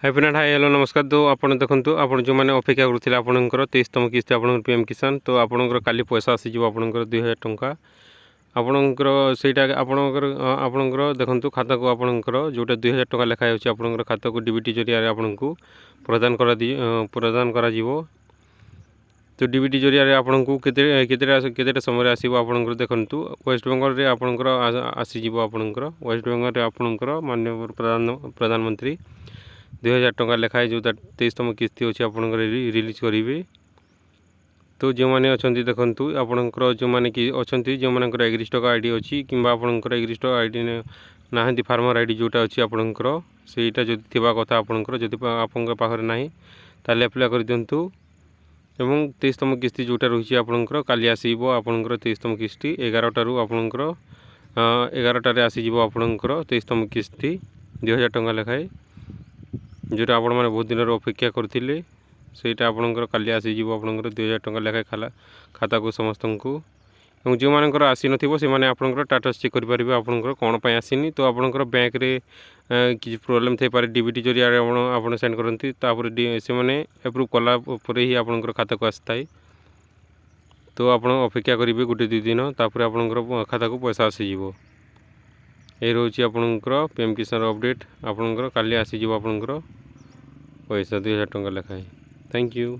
High friend hi hello नमस्कार। तो आपन देखंतु आपन जो माने अपेक्षा करथिले आपनकर 23तम किस्ती आपन पीएम किसान तो आपनकर काली पैसा आसी जिवो आपनकर 2000 टंका आपनकर सेटा आपनकर देखंतु खाता को आपनकर जोटा 2000 टंका लेखा होछि आपनकर खाता को डीबीटी जरिया रे आपनकु प्रदान करा जिवो। तो डीबीटी जरिया रे आपनकु केतेटा समय आसीबो आपनकर देखंतु वेस्ट बेंगल रे आपनकर आसी जिवो आपनकर वेस्ट बेंगल रे आपनकर माननीय प्रधानमंत्री 2000 टंका लेखाए जो 23तम किस्ती अच्छी आपंकर रिलीज करेंगे। तो जो मैंने अच्छा देखु आपंकर जो मैंने कि अच्छा जो मानकर एग्रीस्टक आईडी अच्छी कि आपंकर एग्रीस्टक आईडी ना फार्मर आईडी जोटा अच्छी आपंकर सेटा जदि थिबा कथा आपंकर जदि आपंकर पाखरे नाही ताले अप्लाई कर दिंतु एवं 23तम किस्ती जोटा रही आपंकर काली आसीबो आपंकर 23तम किस्ती 11टारू आपंकर 11टारे आसीजिवो आपंकर 23तम किस्ती 2000 टंका लेखाए जोटा आपण मैंने बहुत दिन अपेक्षा करते सेटा आपंकर काली आसीजिवो आपंकर 2000 टंका लेखाए खाता को समस्त को जो मानकर आसी नथिबो से माने आपंकर स्टेटस चेक करेंगे आपंकर कौन पे आसीनी तो आपंकर बैंक रे किसी प्रोब्लेम थे पारे डीबीटी जरिया आप सेंड करती से मैंने एप्रूव कला ही आपंकर खाता को आसता तो आप अपेक्षा करेंगे गोटे 2 दिन तापर आपंकर खाता को पैसा आसीजिवो। ये रोचे आपंकर पीएम किसान अपडेट आपंकर काली आसीजिवो आपंकर पैसा 2000 टंका लेखाए। Thank you.